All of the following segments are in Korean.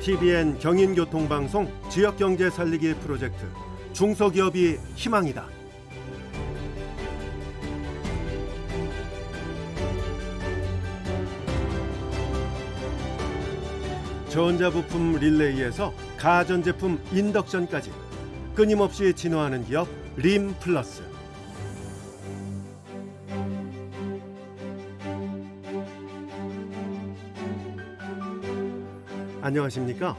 TBN 경인교통방송 지역경제 살리기 프로젝트 중소기업이 희망이다. 전자부품 릴레이에서 가전제품 인덕션까지 끊임없이 진화하는 기업 림플러스. 안녕하십니까?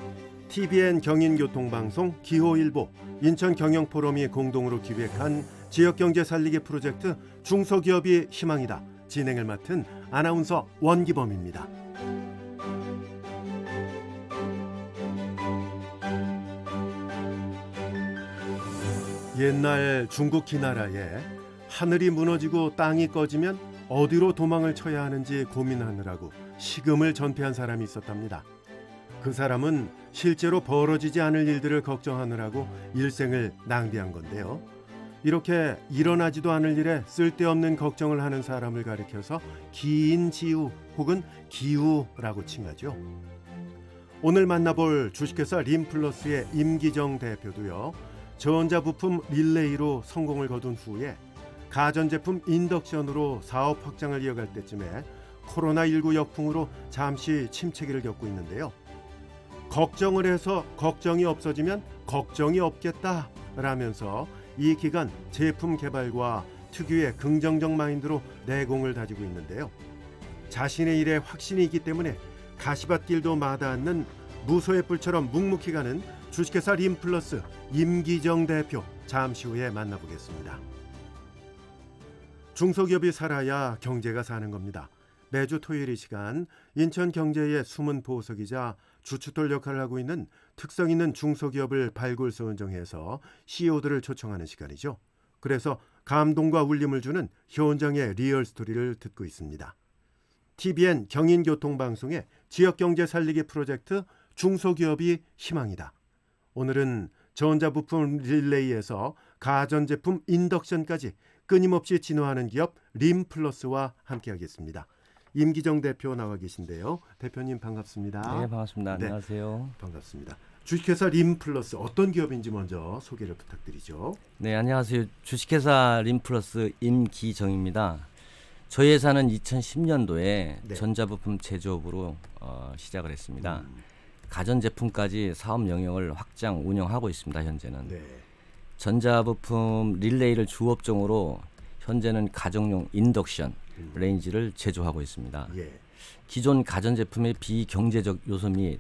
TBN 경인교통방송 기호일보 인천경영포럼이 공동으로 기획한 지역경제 살리기 프로젝트 중소기업이 희망이다. 진행을 맡은 아나운서 원기범입니다. 옛날 중국 기나라에 하늘이 무너지고 땅이 꺼지면 어디로 도망을 쳐야 하는지 고민하느라고 식음을 전폐한 사람이 있었답니다. 그 사람은 실제로 벌어지지 않을 일들을 걱정하느라고 일생을 낭비한 건데요. 이렇게 일어나지도 않을 일에 쓸데없는 걱정을 하는 사람을 가리켜서 기인지우 혹은 기우라고 칭하죠. 오늘 만나볼 주식회사 림플러스의 임기정 대표도요. 전자부품 릴레이로 성공을 거둔 후에 가전제품 인덕션으로 사업 확장을 이어갈 때쯤에 코로나19 역풍으로 잠시 침체기를 겪고 있는데요. 걱정을 해서 걱정이 없어지면 걱정이 없겠다라면서 이 기간 제품 개발과 특유의 긍정적 마인드로 내공을 다지고 있는데요. 자신의 일에 확신이 있기 때문에 가시밭길도 마다않는 무소의 뿔처럼 묵묵히 가는 주식회사 림플러스 임기정 대표, 잠시 후에 만나보겠습니다. 중소기업이 살아야 경제가 사는 겁니다. 매주 토요일 이 시간 인천경제의 숨은 보석이자 주춧돌 역할을 하고 있는 특성 있는 중소기업을 발굴선정해서 CEO들을 초청하는 시간이죠. 그래서 감동과 울림을 주는 현장의 리얼 스토리를 듣고 있습니다. TBN 경인교통방송의 지역경제 살리기 프로젝트 중소기업이 희망이다. 오늘은 전자부품 릴레이에서 가전제품 인덕션까지 끊임없이 진화하는 기업 림플러스와 함께하겠습니다. 임기정 대표 나와 계신데요. 대표님 반갑습니다. 네, 반갑습니다. 네, 안녕하세요. 반갑습니다. 주식회사 림플러스 어떤 기업인지 먼저 소개를 부탁드리죠. 네, 안녕하세요. 주식회사 림플러스 임기정입니다. 저희 회사는 2010년도에 네. 전자부품 제조업으로 시작을 했습니다. 가전제품까지 사업 영역을 확장 운영하고 있습니다. 현재는 네. 전자부품 릴레이를 주업종으로 현재는 가정용 인덕션 레인지를 제조하고 있습니다. 예. 기존 가전제품의 비경제적 요소 및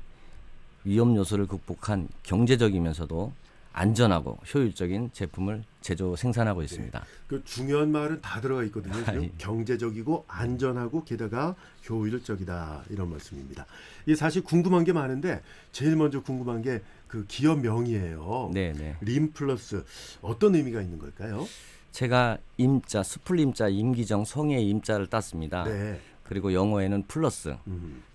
위험 요소를 극복한 경제적이면서도 안전하고 효율적인 제품을 제조 생산하고 있습니다. 그 중요한 말은 다 들어가 있거든요. 지금 예. 경제적이고 안전하고 게다가 효율적이다 이런 말씀입니다. 이 사실 궁금한 게 많은데 제일 먼저 궁금한 게 그 기업 명이에요. 네. 림플러스 어떤 의미가 있는 걸까요? 제가 임자, 스플 임자, 임기정 성의 임자를 땄습니다. 네. 그리고 영어에는 플러스.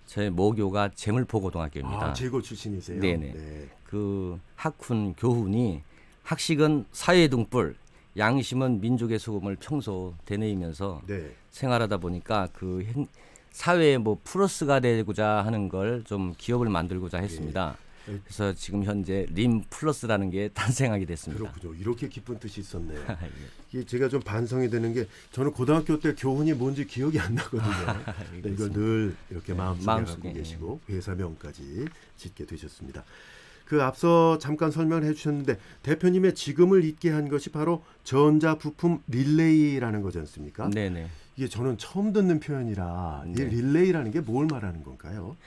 제 모교가 재물포고등학교입니다. 아, 재고 출신이세요? 네네. 네. 그 학훈 교훈이 학식은 사회의 등불, 양심은 민족의 소금을 평소 되뇌이면서 네. 생활하다 보니까 그 사회에 뭐 플러스가 되고자 하는 걸 좀 기업을 만들고자 했습니다. 네. 그래서 지금 현재 림 플러스라는 게 탄생하게 됐습니다. 그렇군요. 이렇게 깊은 뜻이 있었네요. 예. 이게 제가 좀 반성이 되는 게 저는 고등학교 때 교훈이 뭔지 기억이 안 나거든요. 네, 이걸 늘 이렇게 마음속에 갖고 계시고 회사명까지 짓게 되셨습니다. 그 앞서 잠깐 설명을 해주셨는데 대표님의 지금을 잊게 한 것이 바로 전자부품 릴레이라는 거지 않습니까? 네네. 이게 저는 처음 듣는 표현이라 이 네. 릴레이라는 게 뭘 말하는 건가요?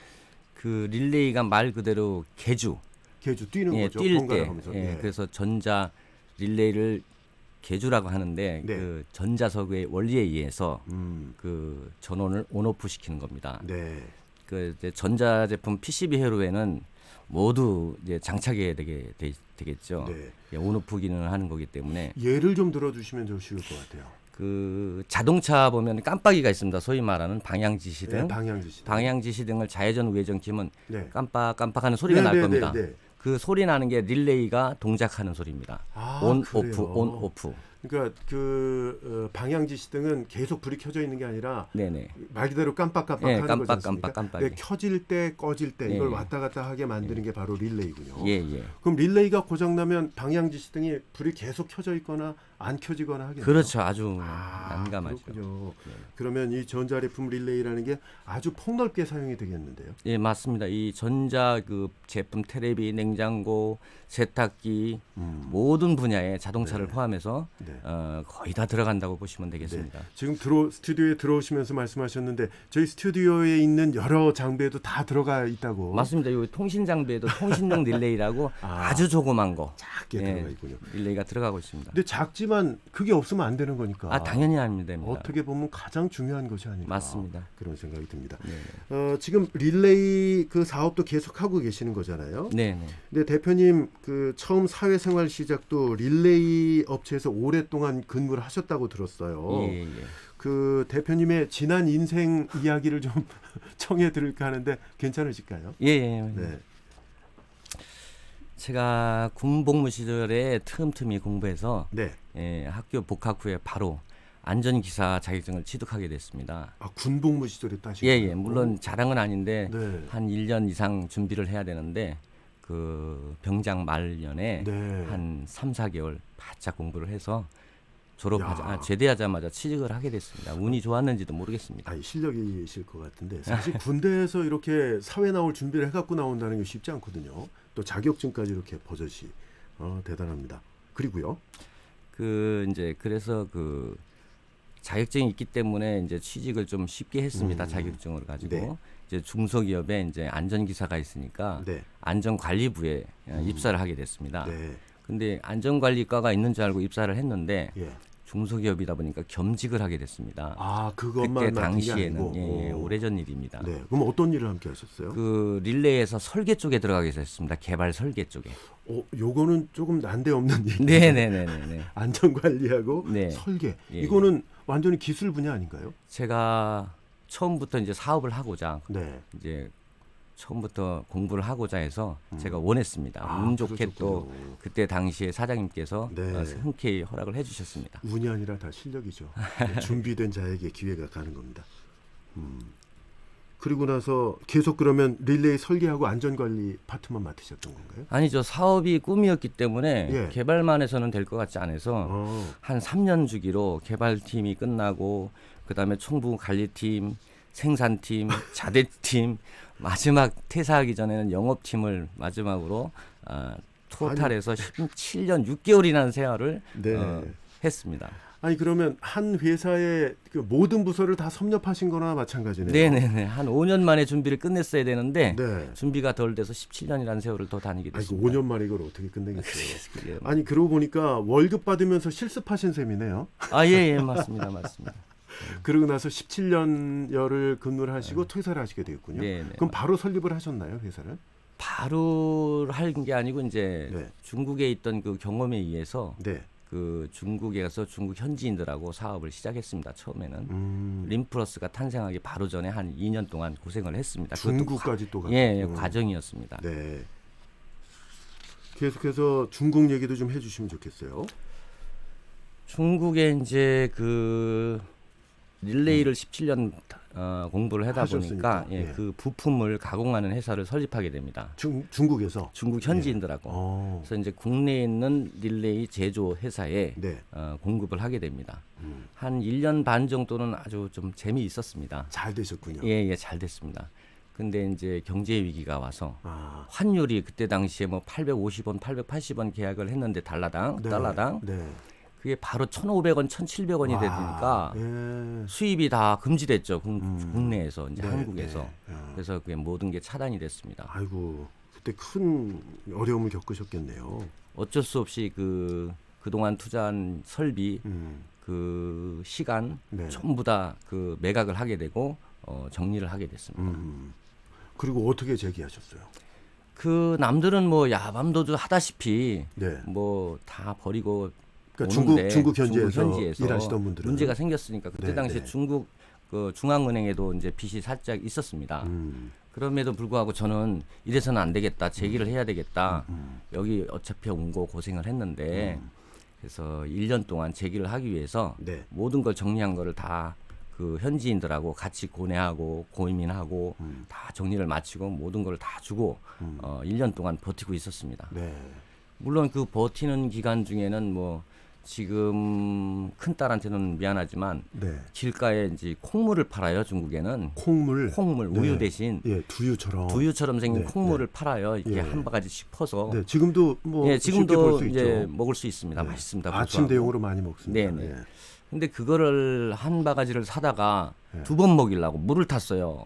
그 릴레이가 말 그대로 개주, 개주 뛰는 거죠. 뛸 번갈아 때. 가면서. 예, 예. 그래서 전자 릴레이를 개주라고 하는데 네. 그 전자석의 원리에 의해서 음, 그 전원을 온오프 시키는 겁니다. 네. 그 이제 전자제품 PCB 회로에는 모두 이제 장착해야 되겠죠. 네. 예, 온오프 기능을 하는 거기 때문에 예를 좀 들어주시면 좀 쉬울 것 같아요. 그 자동차 보면 깜빡이가 있습니다. 소위 말하는 방향지시등. 네, 방향지시. 방향지시등을 좌회전 우회전 키면 네. 깜빡깜빡하는 소리가 날 겁니다. 네. 그 소리 나는 게 릴레이가 동작하는 소리입니다. 아, 온 그래요? 오프 온 오프. 그러니까 방향 지시등은 계속 불이 켜져 있는 게 아니라 네네. 말 그대로 깜빡깜빡 예, 하는 거지 않습니까? 깜빡. 네, 켜질 때 꺼질 때 이걸 예, 왔다 갔다 하게 만드는 게 바로 릴레이군요. 예. 그럼 릴레이가 고장 나면 방향 지시등이 불이 계속 켜져 있거나 안 켜지거나 하겠네요. 그렇죠. 아주 난감하죠. 그렇군요. 그러면 이 전자제품 릴레이라는 게 아주 폭넓게 사용이 되겠는데요. 예, 맞습니다. 이 전자 그 제품 테레비, 냉장고, 세탁기 모든 분야의 자동차를 네. 포함해서 네. 거의 다 들어간다고 보시면 되겠습니다. 지금 스튜디오에 들어오시면서 말씀하셨는데 저희 스튜디오에 있는 여러 장비에도 다 들어가 있다고. 맞습니다. 이 통신 장비에도 통신용 릴레이라고 아주 조그만 거 작게 예, 들어가 있군요. 릴레이가 들어가고 있습니다. 근데 작지만 그게 없으면 안 되는 거니까. 당연히 안 됩니다. 어떻게 보면 가장 중요한 것이 아닐까. 맞습니다. 그런 생각이 듭니다. 네. 지금 릴레이 그 사업도 계속 하고 계시는 거잖아요. 네. 근데 대표님 그 처음 사회생활 시작도 릴레이 업체에서 오랫동안 근무를 하셨다고 들었어요. 예. 그 대표님의 지난 인생 이야기를 좀 청해 들을까 하는데 괜찮으실까요? 예. 네. 제가 군복무 시절에 틈틈이 공부해서 네. 학교 복학 후에 바로 안전기사 자격증을 취득하게 됐습니다. 군복무 시절에 따신 예. 물론 자랑은 아닌데 네. 한 1년 이상 준비를 해야 되는데 그 병장 말년에 네. 한 3, 4개월 바짝 공부를 해서 야. 제대하자마자 취직을 하게 됐습니다. 운이 좋았는지도 모르겠습니다. 실력이실 것 같은데 사실 군대에서 이렇게 사회 나올 준비를 해갖고 나온다는 게 쉽지 않거든요. 또 자격증까지 이렇게 버젓이 대단합니다. 그리고요. 그래서 자격증이 있기 때문에 이제 취직을 좀 쉽게 했습니다. 자격증을 가지고 네. 이제 중소기업에 이제 안전기사가 있으니까 네. 안전관리부에 입사를 하게 됐습니다. 네. 근데 안전관리과가 있는 줄 알고 입사를 했는데 예. 중소기업이다 보니까 겸직을 하게 됐습니다. 그것만 그때 당시에는 아니고. 오래전 일입니다. 네. 그럼 어떤 일을 함께 하셨어요? 그 릴레이에서 설계 쪽에 들어가게 됐습니다. 개발 설계 쪽에. 요거는 조금 난데없는 얘기. 네네네네. 안전 관리하고 네. 설계. 예, 이거는 완전히 기술 분야 아닌가요? 제가 처음부터 이제 사업을 하고자 네. 이제 처음부터 공부를 하고자 해서 제가 원했습니다. 운 좋게 또 그러셨군요. 그때 당시에 사장님께서 네. 흔쾌히 허락을 해주셨습니다. 운이 아니라 다 실력이죠. 네, 준비된 자에게 기회가 가는 겁니다. 그리고 나서 계속 그러면 릴레이 설계하고 안전관리 파트만 맡으셨던 건가요? 아니죠. 사업이 꿈이었기 때문에 예. 개발만 해서는 될 것 같지 않아서 한 3년 주기로 개발팀이 끝나고 그다음에 총부 관리팀, 생산팀, 자대팀 마지막 퇴사하기 전에는 영업팀을 마지막으로 토탈해서 17년 6개월이라는 세월을 네. 했습니다. 아니 그러면 한 회사의 그 모든 부서를 다 섭렵하신 거나 마찬가지네요. 네네네. 한 5년 만에 준비를 끝냈어야 되는데 네. 준비가 덜 돼서 17년이라는 세월을 더 다니게 아이고 됐습니다. 5년 만에 이걸 어떻게 끝내겠어요. 그게- 아니 그러고 보니까 월급 받으면서 실습하신 셈이네요. 예, 맞습니다. 그러고 나서 17년여를 근무를 하시고 퇴사를 하시게 되었군요. 네, 그럼 바로 설립을 하셨나요, 회사를? 바로 할 게 아니고 이제 네. 중국에 있던 그 경험에 의해서 네. 그 중국에 가서 중국 현지인들하고 사업을 시작했습니다. 처음에는 림플러스가 탄생하기 바로 전에 한 2년 동안 고생을 했습니다. 그것도 중국까지 또 가고. 과정이었습니다. 네. 계속해서 중국 얘기도 좀 해주시면 좋겠어요. 중국에 이제 그 릴레이를 17년 공부를 하다 하셨으니까, 보니까 예. 그 부품을 가공하는 회사를 설립하게 됩니다. 중국에서. 중국 현지인들하고. 그래서 이제 국내에 있는 릴레이 제조 회사에 네. 공급을 하게 됩니다. 한 1년 반 정도는 아주 좀 재미있었습니다. 잘 되셨군요. 예, 잘 됐습니다. 근데 이제 경제 위기가 와서 아, 환율이 그때 당시에 뭐 850원, 880원 계약을 했는데 달러당 네. 그게 바로 1,500원, 1,700원이 되니까 예. 수입이 다 금지됐죠. 국내에서 이제 네, 한국에서. 네. 그래서 그게 모든 게 차단이 됐습니다. 아이고 그때 큰 어려움을 겪으셨겠네요. 어쩔 수 없이 그동안 투자한 설비, 그 시간 네. 전부 다 그 매각을 하게 되고 정리를 하게 됐습니다. 그리고 어떻게 재기하셨어요? 그 남들은 뭐 야밤도주 하다시피 네. 뭐 다 버리고 그러니까 오는데 중국 현지에서 일하시던 분들은 문제가 생겼으니까 그때 네, 당시에 네. 중국 그 중앙은행에도 이제 빚이 살짝 있었습니다. 그럼에도 불구하고 저는 이래서는 안 되겠다. 재기를 해야 되겠다. 여기 어차피 온 거 고생을 했는데 그래서 1년 동안 재기를 하기 위해서 네. 모든 걸 정리한 거를 다 그 현지인들하고 같이 고뇌하고 고민하고 다 정리를 마치고 모든 걸 다 주고 1년 동안 버티고 있었습니다. 네. 물론 그 버티는 기간 중에는 뭐 지금 큰 딸한테는 미안하지만 네. 길가에 이제 콩물을 팔아요. 중국에는 콩물. 콩물 네. 우유 대신 예, 두유처럼. 두유처럼 생긴 네, 콩물을 팔아요. 이렇게 예. 한 바가지씩 퍼서. 네, 지금도 뭐 예, 쉽게 볼 지금도 수 이제 있죠. 먹을 수 있습니다. 네. 맛있습니다. 아침 고소하고. 대용으로 많이 먹습니다. 네네. 예. 근데 그거를 한 바가지를 사다가 네. 2번 먹이려고 물을 탔어요.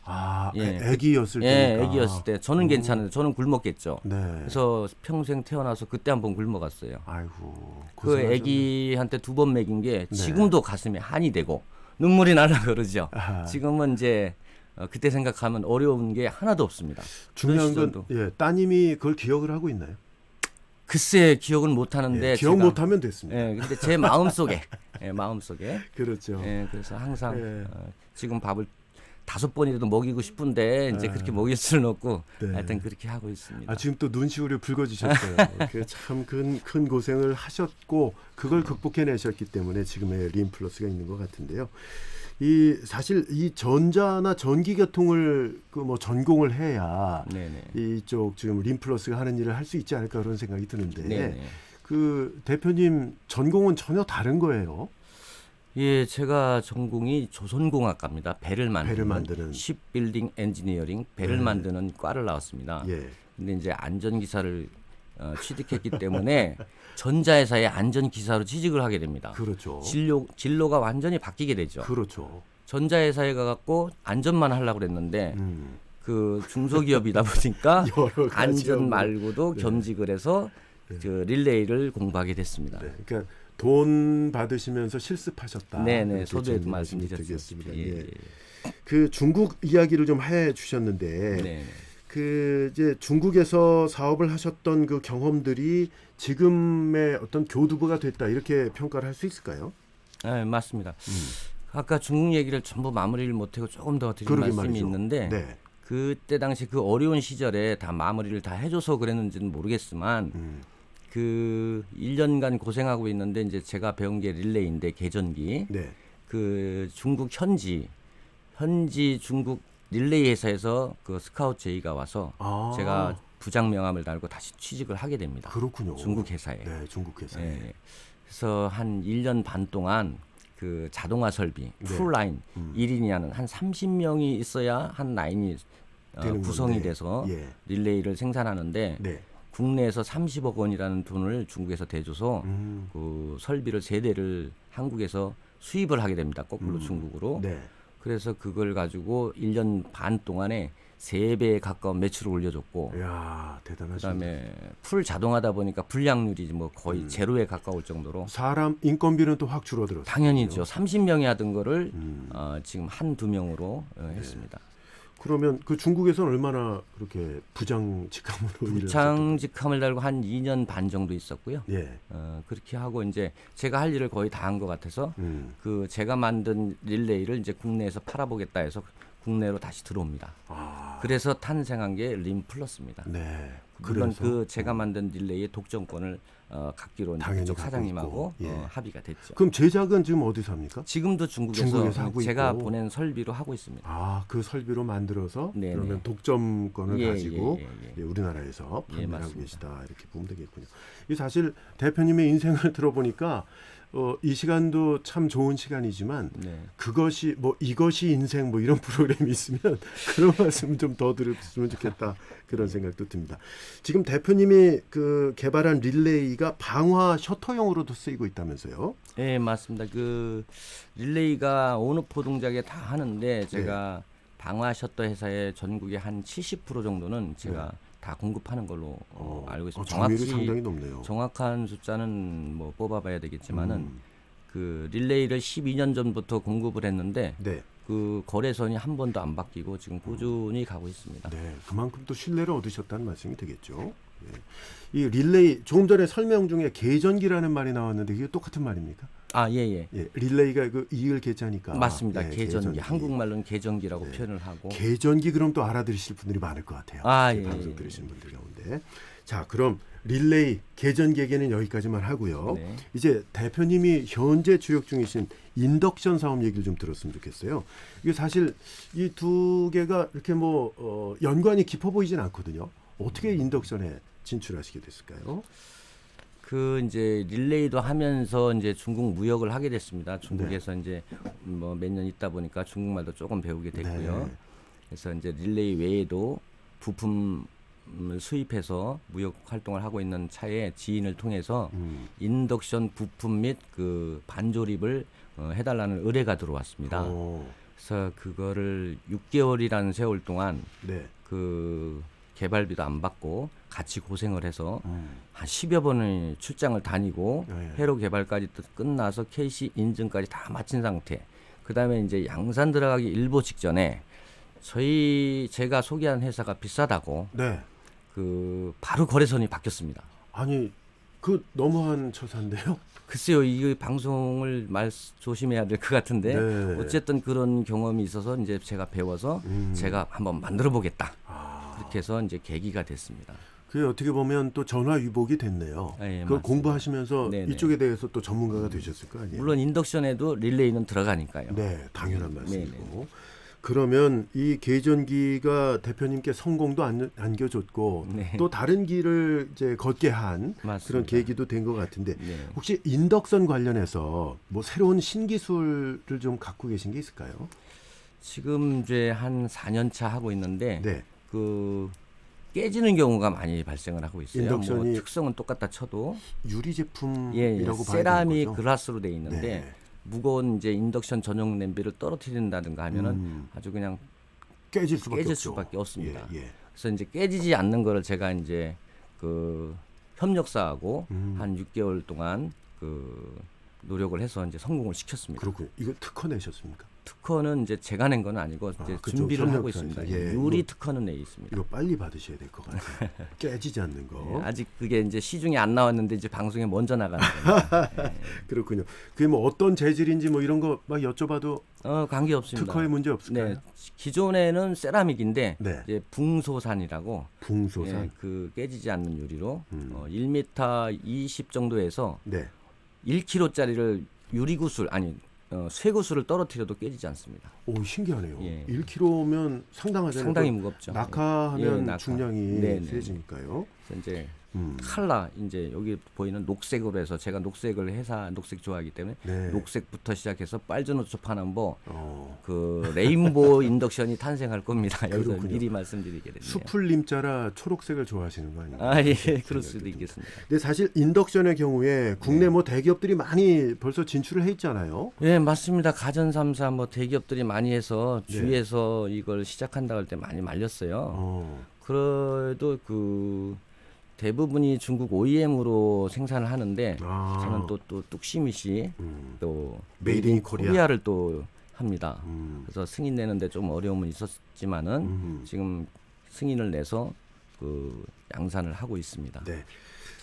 아, 예. 애기였을 예, 때니까. 애기였을 때 저는 괜찮은데 저는 굶었겠죠. 네. 그래서 평생 태어나서 그때 한번 굶어갔어요. 아이고. 그 고생하셨네. 애기한테 2번 먹인 게 네. 지금도 가슴에 한이 되고 눈물이 날라 그러죠. 아하. 지금은 이제 그때 생각하면 어려운 게 하나도 없습니다. 중요한 그런 건 시절도. 예, 따님이 그걸 기억을 하고 있나요? 글쎄 기억은 못 하는데 예, 기억 제가, 못 하면 됐습니다. 예, 근데 제 마음속에 마음속에 그렇죠. 예, 그래서 항상 예. 지금 밥을 5번이라도 먹이고 싶은데 이제 그렇게 먹일 수는 없고 네. 하여튼 그렇게 하고 있습니다. 아, 지금 또 눈시울이 붉어지셨어요. 참 큰 고생을 하셨고 그걸 극복해내셨기 때문에 지금의 림플러스가 있는 것 같은데요. 이 사실 이 전자나 전기계통을 그 뭐 전공을 해야 네네. 이쪽 지금 림플러스가 하는 일을 할 수 있지 않을까 그런 생각이 드는데 네네. 그 대표님 전공은 전혀 다른 거예요. 예, 제가 전공이 조선공학과입니다. 배를 만드는 shipbuilding engineering 배를 네. 만드는 과를 나왔습니다. 예. 근데 이제 안전기사를 취득했기 때문에 전자회사의 안전기사로 취직을 하게 됩니다. 그렇죠. 진로가 완전히 바뀌게 되죠. 그렇죠. 전자회사에 가갖고 안전만 하려고 그랬는데 그 중소기업이다 보니까 여러 가지 안전 업무. 말고도 네. 겸직을 해서 그 릴레이를 공부하게 됐습니다. 네. 그러니까 돈 받으시면서 실습하셨다. 네네, 이렇게 서두에도 정리하시면 말씀드렸습니다. 되겠습니다. 예, 예. 그 중국 이야기를 좀 해 주셨는데 네. 그 이제 중국에서 사업을 하셨던 그 경험들이 지금의 어떤 교두보가 됐다 이렇게 평가를 할 수 있을까요? 네, 맞습니다. 아까 중국 얘기를 전부 마무리를 못하고 조금 더 드릴 그러게 말씀이 말이죠. 있는데 네. 그때 당시 그 어려운 시절에 다 마무리를 다 해줘서 그랬는지는 모르겠지만 그 1년간 고생하고 있는데 이제 제가 배운 게 릴레이인데 계전기 네. 그 중국 현지 중국 릴레이 회사에서 그 스카우트 제의가 와서 아. 제가 부장 명함을 달고 다시 취직을 하게 됩니다. 그렇군요. 중국 회사에. 네, 중국 회사에. 예. 그래서 한 1년 반 동안 그 자동화 설비 네. 풀라인 1인이하는 한 30명이 있어야 한 라인이 되는 구성이 건데. 돼서 예. 릴레이를 생산하는데 네. 국내에서 30억 원이라는 돈을 중국에서 대줘서 음. 그 설비를 세 대를 한국에서 수입을 하게 됩니다. 거꾸로 중국으로. 네. 그래서 그걸 가지고 1년 반 동안에 3배에 가까운 매출을 올려줬고 이야, 대단하십니다. 그다음에 풀 자동하다 보니까 불량률이 뭐 거의 제로에 가까울 정도로 사람 인건비는 또 확 줄어들었어요. 당연히죠. 30명이 하던 거를 지금 한두 명으로 네. 했습니다. 그러면 그 중국에서는 얼마나 그렇게 부장 직함으로 일을 부장직함을 달고 한 2년 반 정도 있었고요. 하셨던- 예. 그렇게 하고 이제 제가 할 일을 거의 다 한 것 같아서 그 제가 만든 릴레이를 이제 국내에서 팔아보겠다 해서 국내로 다시 들어옵니다. 아. 그래서 탄생한 게 림플러스입니다. 네. 물론 그래서 그 제가 만든 릴레이의 독점권을 갖기로 이제 당연히 그쪽 갖고 사장님하고 있고, 예. 합의가 됐죠. 그럼 제작은 지금 어디서 합니까? 지금도 중국에서 중국에서 하고 제가 있고. 보낸 설비로 하고 있습니다. 아, 그 설비로 만들어서 네네. 그러면 독점권을 예, 가지고 예, 예, 예. 예, 우리나라에서 예, 판매하고 맞습니다. 계시다 이렇게 보면 되겠군요. 이 사실 대표님의 인생을 들어보니까 이 시간도 참 좋은 시간이지만 네. 그것이 뭐 이것이 인생 뭐 이런 프로그램이 있으면 그런 말씀 좀 더 들었으면 좋겠다 그런 생각도 듭니다. 지금 대표님이 그 개발한 릴레이가 방화 셔터용으로도 쓰이고 있다면서요? 네, 맞습니다. 그 릴레이가 온오프 동작에 다 하는데 제가 방화 셔터 회사의 전국의 한 70% 정도는 제가 다 공급하는 걸로 알고 있습니다. 점유율이 상당히 높네요. 정확한 숫자는 뭐 뽑아봐야 되겠지만은 그 릴레이를 12년 전부터 공급을 했는데 네. 그 거래선이 한 번도 안 바뀌고 지금 꾸준히 가고 있습니다. 네, 그만큼 또 신뢰를 얻으셨다는 말씀이 되겠죠. 예. 이 릴레이 조금 전에 설명 중에 계전기라는 말이 나왔는데 이게 똑같은 말입니까? 아, 예, 예. 예, 릴레이가 그 이을 계자니까. 맞습니다. 예, 계전기. 한국말로는 계전기라고 표현을 하고. 계전기 그럼 또 알아들으실 분들이 많을 것 같아요. 아, 이 예, 방송 예. 들으시는 분들 가운데. 있는데 자 그럼 릴레이 개전 계기는 여기까지만 하고요. 네. 이제 대표님이 현재 주력 중이신 인덕션 사업 얘기를 좀 들었으면 좋겠어요. 이게 사실 이 두 개가 이렇게 뭐 연관이 깊어 보이진 않거든요. 어떻게 인덕션에 진출하시게 됐을까요? 그 이제 릴레이도 하면서 이제 중국 무역을 하게 됐습니다. 중국에서 이제 뭐 몇 년 있다 보니까 중국말도 조금 배우게 됐고요. 네. 그래서 이제 릴레이 외에도 부품을 수입해서 무역 활동을 하고 있는 차의 지인을 통해서 인덕션 부품 및 그 반조립을 해달라는 의뢰가 들어왔습니다. 그래서 그거를 6개월이라는 세월 동안 네. 그 개발비도 안 받고 같이 고생을 해서 한 10여 번의 출장을 다니고 네. 회로 개발까지 끝나서 KC 인증까지 다 마친 상태. 그다음에 이제 양산 들어가기 일보 직전에 제가 소개한 회사가 비싸다고 네. 그 바로 거래선이 바뀌었습니다. 아니 그 너무한 처사인데요. 글쎄요, 이 방송을 조심해야 될 것 같은데 네. 어쨌든 그런 경험이 있어서 이제 제가 배워서 제가 한번 만들어 보겠다. 그렇게 해서 이제 계기가 됐습니다. 그게 어떻게 보면 또 전화위복이 됐네요. 예, 그걸 맞습니다. 공부하시면서 네네. 이쪽에 대해서 또 전문가가 되셨을 거 아니에요. 물론 인덕션에도 릴레이는 들어가니까요. 네, 당연한 네네. 말씀이고. 그러면 이 계전기가 대표님께 성공도 안겨줬고 네. 또 다른 길을 이제 걷게 한 맞습니다. 그런 계기도 된 것 같은데 네. 혹시 인덕션 관련해서 뭐 새로운 신기술을 좀 갖고 계신 게 있을까요? 지금 이제 한 4년 차 하고 있는데 네. 그 깨지는 경우가 많이 발생을 하고 있어요. 인덕션이 뭐 특성은 똑같다 쳐도 유리 제품이라고 예, 봐야 세라믹 되는 거죠? 글라스로 돼 있는데 네. 무거운 이제 인덕션 전용 냄비를 떨어뜨린다든가 하면은 아주 그냥 깨질 수밖에 깨질 없죠. 수밖에 없습니다. 예, 예. 그래서 이제 깨지지 않는 거를 제가 이제 그 협력사하고 한 6개월 동안 그 노력을 해서 이제 성공을 시켰습니다. 그렇군요. 이거 특허 내셨습니까? 특허는 이제 제가 낸 건 아니고 이제 그쪽 준비를 하고 협력사에서. 있습니다. 예, 유리 이거- 특허는 내 있습니다. 이거 빨리 받으셔야 될 것 같아요. 깨지지 않는 거. 예, 아직 그게 이제 시중에 안 나왔는데 이제 방송에 먼저 나가는 겁니다. 그렇군요. 그게 뭐 어떤 재질인지 뭐 이런 거 막 여쭤봐도 관계 없습니다. 특허에 문제 없을까요? 네, 기존에는 세라믹인데 네. 이제 붕소산이라고 붕소산. 예, 그 깨지지 않는 유리로 음. 1m 20 정도에서 네. 1kg짜리를 유리구슬 아니 쇠구슬을 떨어뜨려도 깨지지 않습니다. 오 신기하네요. 예. 1kg면 상당하잖아요. 상당히 그 무겁죠. 낙하하면 예, 낙하. 중량이 네네. 세지니까요. 그래서 이제 음. 칼라 이제 여기 보이는 녹색으로 해서 제가 녹색을 녹색 좋아하기 때문에 네. 녹색부터 시작해서 빨주노초 파남보 어. 그 레인보우 인덕션이 탄생할 겁니다. 여기서 그렇군요. 미리 말씀드리게 됐네요. 수풀림자라 초록색을 좋아하시는 거 아닌가요? 아, 예, 그렇게 그럴 수도 생각이 듭니다. 있겠습니다. 근데 사실 인덕션의 경우에 국내 뭐 대기업들이 많이 벌써 진출을 해 있잖아요. 예, 맞습니다. 가전 3사 뭐 대기업들이 많이 해서 네. 주위에서 이걸 시작한다 할 때 많이 말렸어요. 그래도 그 대부분이 중국 OEM으로 생산을 하는데 아. 저는 또 뚝심이시 또 메이드 인 코리아. 코리아를 또 합니다. 음. 그래서 승인 내는데 좀 어려움은 있었지만은 지금 승인을 내서 그 양산을 하고 있습니다. 네.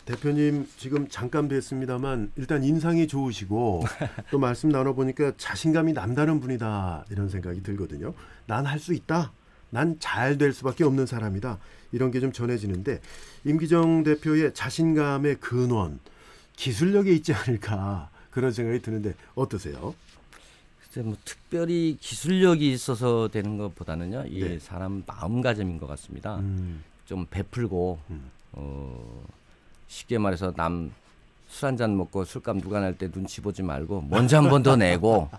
대표님 지금 잠깐 뵀습니다만 일단 인상이 좋으시고 또 말씀 나눠보니까 자신감이 남다른 분이다 이런 생각이 들거든요. 난 할 수 있다. 난 잘 될 수밖에 없는 사람이다. 이런 게 좀 전해지는데 임기정 대표의 자신감의 근원, 기술력에 있지 않을까 그런 생각이 드는데 어떠세요? 글쎄 뭐 특별히 기술력이 있어서 되는 것보다는요, 이 네. 사람 마음가짐인 것 같습니다. 좀 베풀고 쉽게 말해서 남 술 한 잔 먹고 술값 누가 낼 때 눈치 보지 말고 먼저 한 번 더 내고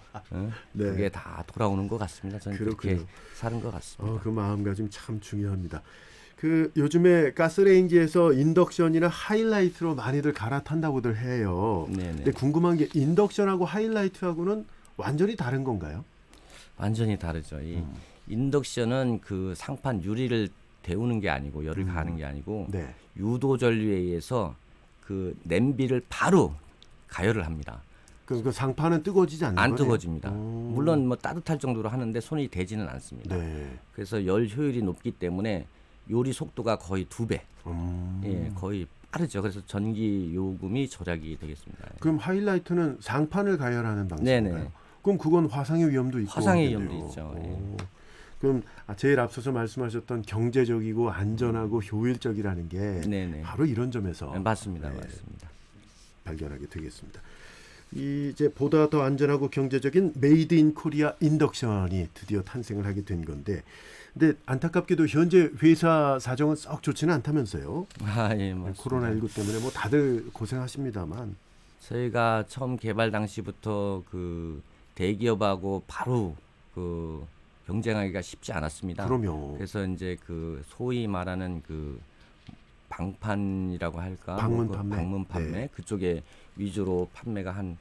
네. 그게 다 돌아오는 것 같습니다. 저는 그렇게 그렇군요. 사는 것 같습니다. 그 마음가짐 참 중요합니다. 그 요즘에 가스레인지에서 인덕션이나 하이라이트로 많이들 갈아탄다고들 해요. 네네. 근데 궁금한 게 인덕션하고 하이라이트하고는 완전히 다른 건가요? 완전히 다르죠. 이 인덕션은 그 상판 유리를 데우는 게 아니고 열을 가하는 게 아니고 네. 유도 전류에 의해서 그 냄비를 바로 가열을 합니다. 그 상판은 뜨거워지지 않는 안 거네요? 뜨거워집니다. 오. 물론 뭐 따뜻할 정도로 하는데 손이 대지는 않습니다. 네. 그래서 열 효율이 높기 때문에 요리 속도가 거의 2배, 음. 예, 거의 빠르죠. 그래서 전기 요금이 절약이 되겠습니다. 그럼 하이라이트는 상판을 가열하는 방식인가요? 네네. 그럼 그건 화상의 위험도 있고 화상의 그러겠네요. 위험도 있죠. 예. 오. 그럼 제일 앞서서 말씀하셨던 경제적이고 안전하고 효율적이라는 게 네네. 바로 이런 점에서 맞습니다, 네, 맞습니다. 발견하게 되겠습니다. 이제 보다 더 안전하고 경제적인 메이드 인 코리아 인덕션이 드디어 탄생을 하게 된 건데, 근데 안타깝게도 현재 회사 사정은 썩 좋지는 않다면서요. 아, 예, 맞습니다. 코로나19 때문에 뭐 다들 고생하십니다만. 저희가 처음 개발 당시부터 그 대기업하고 바로 그 경쟁하기가 쉽지 않았습니다. 그럼요. 그래서 이제 그 소위 말하는 그 방판이라고 할까? 방문 그 판매. 방문 판매 네. 그쪽에 위주로 판매가 한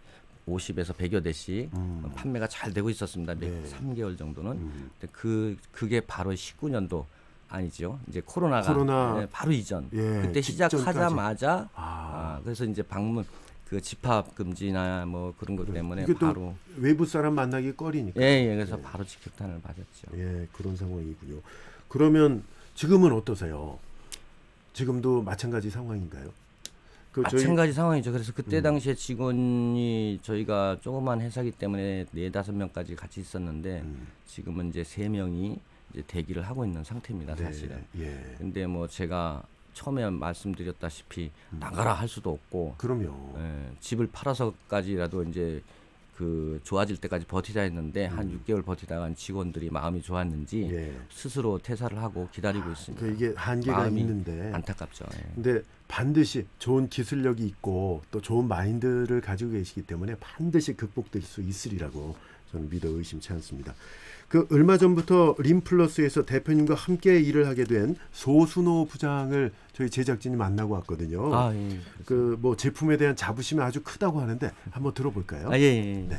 50에서 100여 대씩 판매가 잘 되고 있었습니다. 네. 3개월 정도는. 근데 그게 바로 19년도 아니죠. 이제 코로나가 코로나 바로 이전. 예, 그때 직전까지. 시작하자마자 아. 그래서 이제 방문 그 집합 금지나 뭐 그런 것 때문에 이게 또 바로 외부 사람 만나기 꺼리니까. 예, 그래서 바로 직격탄을 맞았죠. 예, 그런 상황이군요. 그러면 지금은 어떠세요? 지금도 마찬가지 상황인가요? 마찬가지 상황이죠. 그래서 그때 당시에 직원이 저희가 조그만 회사기 때문에 4-5명까지 같이 있었는데 지금은 이제 3명이 이제 대기를 하고 있는 상태입니다, 사실은. 예. 근데 뭐 제가 처음에 말씀드렸다시피 나가라 할 수도 없고 그럼요. 집을 팔아서까지라도 이제 그 좋아질 때까지 버티자 했는데 한 6개월 버티다가 직원들이 마음이 좋았는지 예. 스스로 퇴사를 하고 기다리고 있습니다. 그 이게 한계가 마음이 있는데. 안타깝죠. 예. 근데 반드시 좋은 기술력이 있고 또 좋은 마인드를 가지고 계시기 때문에 반드시 극복될 수 있으리라고 저는 믿어 의심치 않습니다. 그 얼마 전부터 림플러스에서 대표님과 함께 일을 하게 된 소순호 부장을 저희 제작진이 만나고 왔거든요. 아, 예. 그 뭐 제품에 대한 자부심이 아주 크다고 하는데 한번 들어볼까요? 아, 예. 네.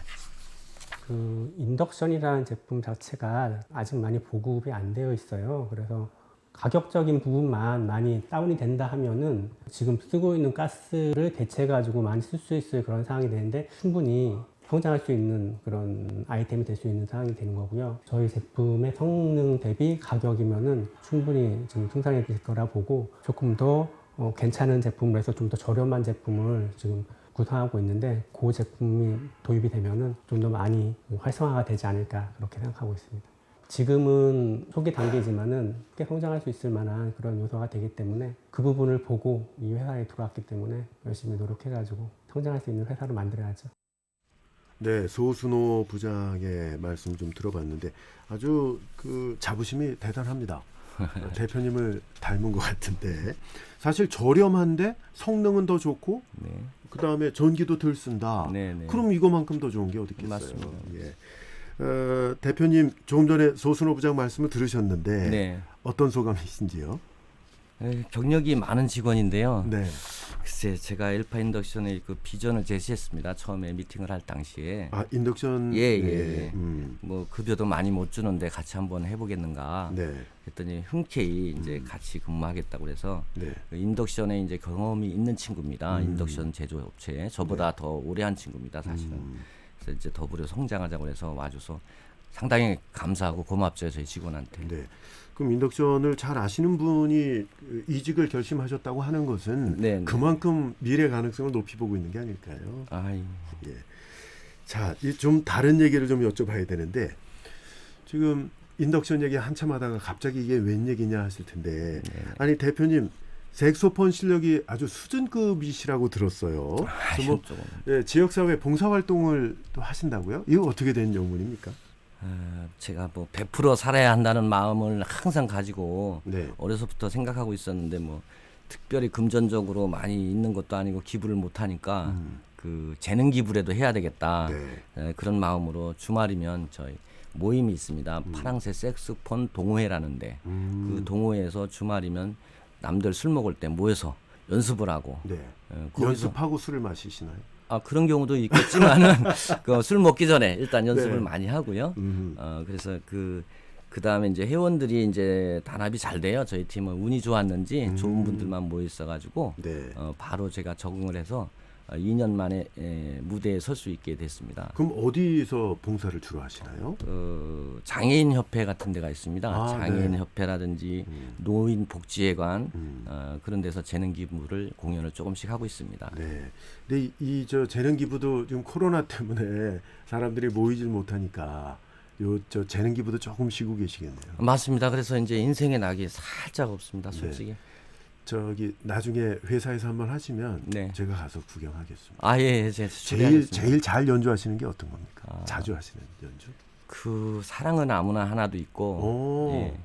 그 인덕션이라는 제품 자체가 아직 많이 보급이 안 되어 있어요. 그래서 가격적인 부분만 많이 다운이 된다 하면은 지금 쓰고 있는 가스를 대체해 가지고 많이 쓸 수 있을 그런 상황이 되는데 충분히 성장할 수 있는 그런 아이템이 될 수 있는 상황이 되는 거고요. 저희 제품의 성능 대비 가격이면은 충분히 지금 생산이 될 거라 보고 조금 더 괜찮은 제품으로 해서 좀 더 저렴한 제품을 지금 구상하고 있는데 그 제품이 도입이 되면은 좀 더 많이 활성화가 되지 않을까 그렇게 생각하고 있습니다. 지금은 초기 단계지만은 꽤 성장할 수 있을 만한 그런 요소가 되기 때문에 그 부분을 보고 이 회사에 들어왔기 때문에 열심히 노력해가지고 성장할 수 있는 회사를 만들어야죠. 네, 소순호 부장의 말씀 좀 들어봤는데 아주 그 자부심이 대단합니다. 대표님을 닮은 것 같은데 사실 저렴한데 성능은 더 좋고 네. 그 다음에 전기도 덜 쓴다. 네, 네. 그럼 이거만큼 더 좋은 게 어디 있겠어요? 맞습니다. 예. 대표님 조금 전에 소순호 부장 말씀을 들으셨는데 네. 어떤 소감이신지요? 경력이 많은 직원인데요. 네. 글쎄 제가 엘파 인덕션의 그 비전을 제시했습니다. 처음에 미팅을 할 당시에. 아 인덕션. 예. 네. 뭐 급여도 많이 못 주는데 같이 한번 해보겠는가. 네. 했더니 흔쾌히 이제 같이 근무하겠다고 그래서 네. 그 인덕션에 이제 경험이 있는 친구입니다. 인덕션 제조업체 저보다 더 오래 한 친구입니다. 사실은. 그래서 이제 더불어 성장하자고 해서 와줘서 상당히 감사하고 고맙죠 저희 직원한테. 네. 그럼 인덕션을 잘 아시는 분이 이직을 결심하셨다고 하는 것은 네, 네. 그만큼 미래 가능성을 높이 보고 있는 게 아닐까요? 아이. 예. 자, 좀 다른 얘기를 좀 여쭤봐야 되는데 지금 인덕션 얘기 한참 하다가 갑자기 이게 웬 얘기냐 하실 텐데 아니 대표님 색소폰 실력이 아주 수준급이시라고 들었어요. 그래서 뭐, 예, 지역사회 봉사활동을 또 하신다고요? 이거 어떻게 된 영문입니까? 제가 뭐 100% 살아야 한다는 마음을 항상 가지고 네. 어려서부터 생각하고 있었는데 뭐 특별히 금전적으로 많이 있는 것도 아니고 기부를 못 하니까 그 재능 기부라도 해야 되겠다. 네. 그런 마음으로 주말이면 저희 모임이 있습니다. 파랑새 색소폰 동호회라는데 그 동호회에서 주말이면 남들 술 먹을 때 모여서 연습을 하고 네. 거기서 연습하고 술을 마시시나요? 그런 경우도 있겠지만은 그 술 먹기 전에 일단 연습을 네. 많이 하고요. 그래서 그 다음에 이제 회원들이 이제 단합이 잘 돼요. 저희 팀은 운이 좋았는지 좋은 분들만 모여 있어가지고 네. 바로 제가 적응을 해서 2년 만에 무대에 설 수 있게 됐습니다. 그럼 어디서 봉사를 주로 하시나요? 장애인 협회 같은 데가 있습니다. 아, 장애인 네. 협회라든지 노인 복지회관 그런 데서 재능 기부를 공연을 조금씩 하고 있습니다. 네. 근데 이 저 재능 기부도 지금 코로나 때문에 사람들이 모이질 못하니까 저 재능 기부도 조금 쉬고 계시겠네요. 맞습니다. 그래서 이제 인생의 낙이 살짝 없습니다. 솔직히. 저기 나중에 회사에서 한번 하시면 네. 제가 가서 구경하겠습니다. 아, 예, 제가 초대하겠습니다. 제일 잘 연주하시는 게 어떤 겁니까? 아. 자주 하시는 연주? 그 사랑은 아무나 하나도 있고, 오. 예,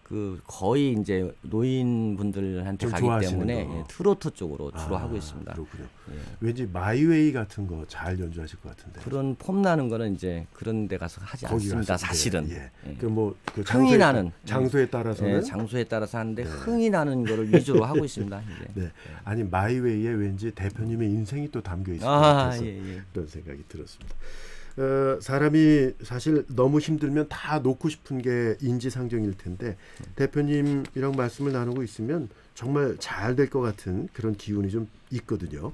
그 거의 이제 노인분들한테 좀 가기 좋아하시는 때문에 거. 예, 트로트 쪽으로 주로 하고 있습니다. 그렇군요. 예. 왠지 마이웨이 같은 거 잘 연주하실 것 같은데. 그런 폼 나는 거는 이제 그런 데 가서 하지 거기 않습니다. 가서, 사실은. 예. 예. 그 흥이 나는 장소에 따라서는 예, 장소에 따라서 하는데 네. 흥이 나는 거를 위주로 하고 있습니다. 이제. 네. 아니 마이웨이에 왠지 대표님의 인생이 또 담겨 있을 것 아, 같아서 예, 예. 그런 생각이 들었습니다. 사람이 사실 너무 힘들면 다 놓고 싶은 게 인지상정일 텐데 대표님이랑 말씀을 나누고 있으면 정말 잘 될 것 같은 그런 기운이 좀 있거든요.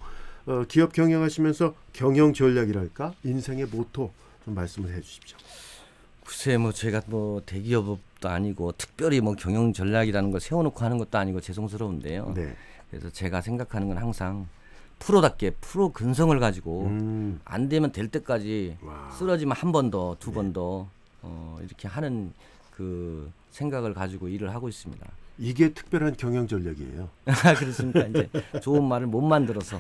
기업 경영하시면서 경영 전략이랄까 인생의 모토 좀 말씀을 해주십시오. 글쎄 뭐 제가 뭐 대기업도 아니고 특별히 뭐 경영 전략이라는 걸 세워놓고 하는 것도 아니고 죄송스러운데요. 네. 그래서 제가 생각하는 건 항상 프로답게 프로 근성을 가지고 안 되면 될 때까지 와. 쓰러지면 한 번 더, 두 번 더 이렇게 하는 그 생각을 가지고 일을 하고 있습니다. 이게 특별한 경영 전략이에요. 그렇습니까? 이제 좋은 말을 못 만들어서.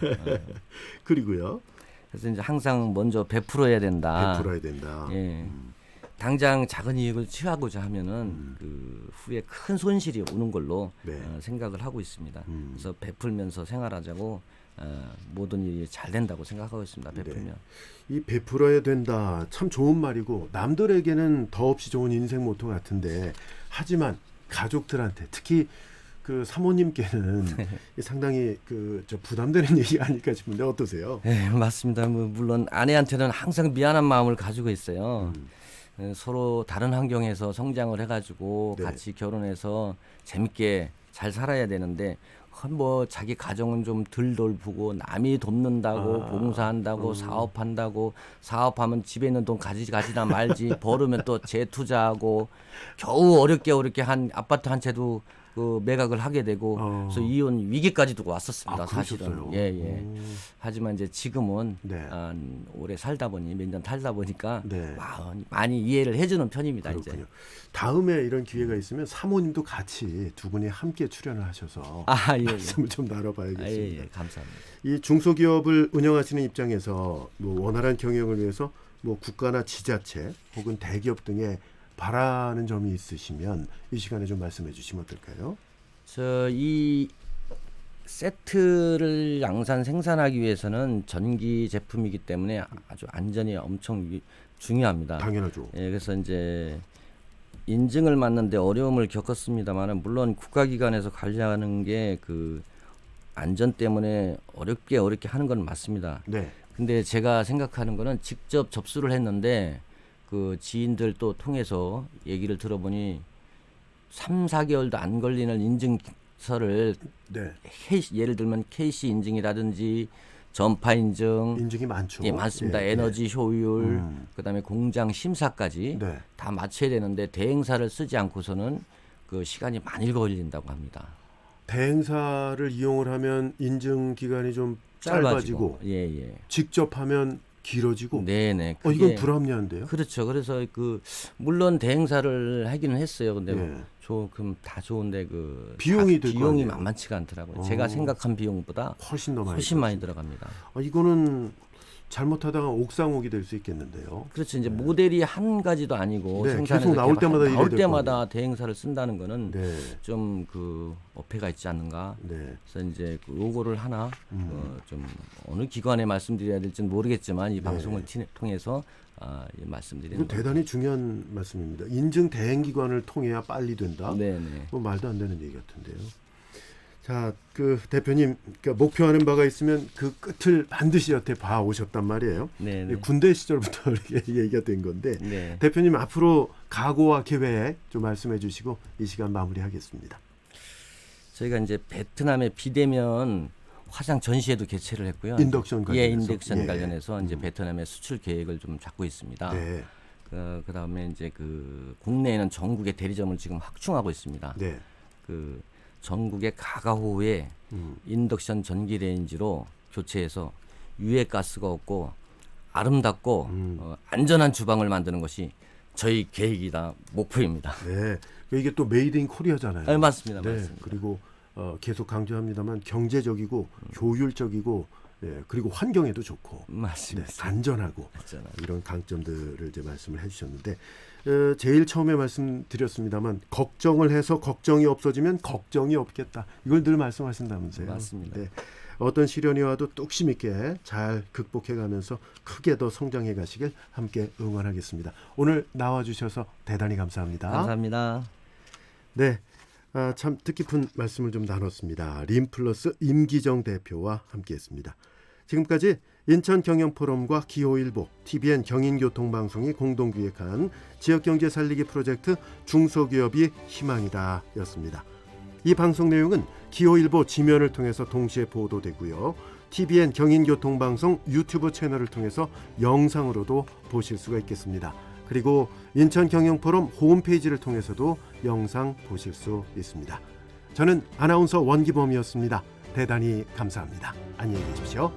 그리고요. 그래서 이제 항상 먼저 베풀어야 된다. 베풀어야 된다. 예. 당장 작은 이익을 취하고자 하면은 그 후에 큰 손실이 오는 걸로 네. 생각을 하고 있습니다. 그래서 베풀면서 생활하자고 모든 일이 잘 된다고 생각하고 있습니다. 베풀면. 네. 이 베풀어야 된다. 참 좋은 말이고 남들에게는 더없이 좋은 인생 모토 같은데 하지만 가족들한테 특히 그 사모님께는 상당히 저 부담되는 얘기 아닐까 싶은데 어떠세요? 네, 맞습니다. 뭐 물론 아내한테는 항상 미안한 마음을 가지고 있어요. 서로 다른 환경에서 성장을 해가지고 네. 같이 결혼해서 재밌게 잘 살아야 되는데 뭐 자기 가정은 좀 덜 돌보고 남이 돕는다고 봉사한다고 사업한다고 사업하면 집에 있는 돈 가지나 말지 벌으면 또 재투자하고 겨우 어렵게 한 아파트 한 채도 그 매각을 하게 되고 그래서 이혼 위기까지도 왔었습니다. 사실은. 그러셨어요? 예. 하지만 이제 지금은 네. 오래 살다 보니 몇 년 살다 보니까 네. 많이 이해를 해주는 편입니다. 그렇군요. 이제. 다음에 이런 기회가 있으면 사모님도 같이 두 분이 함께 출연을 하셔서 예. 말씀을 좀 나눠봐야겠습니다. 예. 감사합니다. 이 중소기업을 운영하시는 입장에서 뭐 원활한 경영을 위해서 뭐 국가나 지자체 혹은 대기업 등에 바라는 점이 있으시면 이 시간에 좀 말씀해 주시면 어떨까요? 이 세트를 양산 생산하기 위해서는 전기 제품이기 때문에 아주 안전이 엄청 중요합니다. 당연하죠. 예, 그래서 이제 인증을 맞는데 어려움을 겪었습니다만은 물론 국가기관에서 관리하는 게 그 안전 때문에 어렵게 하는 건 맞습니다. 네. 근데 제가 생각하는 거는 직접 접수를 했는데 그 지인들 또 통해서 얘기를 들어보니 3, 4개월도 안 걸리는 인증서를 네. 예를 들면 KC 인증이라든지 전파 인증 인증이 많죠. 예, 많습니다. 예, 에너지 효율, 음. 그다음에 공장 심사까지 네. 다 맞춰야 되는데 대행사를 쓰지 않고서는 그 시간이 많이 걸린다고 합니다. 대행사를 이용을 하면 인증 기간이 좀 짧아지고 예. 직접 하면 길어지고 네네. 이건 불합리한데요. 그렇죠. 그래서 그 물론 대행사를 하기는 했어요. 근데 예. 그럼 다 좋은데 그 비용이 들 거 비용이 아니에요. 만만치가 않더라고요. 제가 생각한 비용보다 훨씬 더 훨씬 많이 들었습니다. 들어갑니다. 이거는 잘못하다가 옥상옥이 될 수 있겠는데요. 그렇죠. 이제 모델이 한 가지도 아니고 네, 생산해서 계속 나올 때마다 이래야 될 때마다 대행사를 쓴다는 거는 네. 좀 그 어폐가 있지 않는가. 네. 그래서 이제 그 요거를 하나 좀 어느 기관에 말씀드려야 될지는 모르겠지만 이 방송을 통해서 말씀드리는 이건 대단히 중요한 말씀입니다. 인증 대행 기관을 통해야 빨리 된다. 네네. 뭐 말도 안 되는 얘기 같은데요. 자, 그 대표님, 그러니까 목표하는 바가 있으면 그 끝을 반드시 여태 봐 오셨단 말이에요. 네네. 군대 시절부터 이렇게 얘기가 된 건데 네. 대표님 앞으로 각오와 계획 좀 말씀해 주시고 이 시간 마무리하겠습니다. 저희가 이제 베트남의 비대면 화상 전시회도 개최를 했고요. 인덕션 관련해서. 예, 인덕션 예. 관련해서 이제 베트남의 수출 계획을 좀 잡고 있습니다. 네. 그다음에 이제 그 국내에는 전국의 대리점을 지금 확충하고 있습니다. 네. 그 전국의 가가호에 인덕션 전기 레인지로 교체해서 유해 가스가 없고 아름답고 안전한 주방을 만드는 것이 저희 계획이다, 목표입니다. 네, 이게 또 메이드 인 코리아잖아요. 네, 맞습니다. 네, 맞습니다. 그리고 계속 강조합니다만 경제적이고 효율적이고 그리고 환경에도 좋고 맞습니다. 안전하고 맞잖아요. 이런 강점들을 이제 말씀을 해주셨는데 제일 처음에 말씀드렸습니다만 걱정을 해서 걱정이 없어지면 걱정이 없겠다. 이걸 늘 말씀하신다면서요. 맞습니다. 네. 어떤 시련이 와도 뚝심 있게 잘 극복해가면서 크게 더 성장해 가시길 함께 응원하겠습니다. 오늘 나와주셔서 대단히 감사합니다. 감사합니다. 네, 참 뜻깊은 말씀을 좀 나눴습니다. 림플러스 임기정 대표와 함께했습니다. 지금까지 인천경영포럼과 기호일보, TVN 경인교통방송이 공동기획한 지역경제 살리기 프로젝트 중소기업이 희망이다 였습니다. 이 방송 내용은 기호일보 지면을 통해서 동시에 보도되고요. TVN 경인교통방송 유튜브 채널을 통해서 영상으로도 보실 수가 있겠습니다. 그리고 인천경영포럼 홈페이지를 통해서도 영상 보실 수 있습니다. 저는 아나운서 원기범이었습니다. 대단히 감사합니다. 안녕히 계십시오.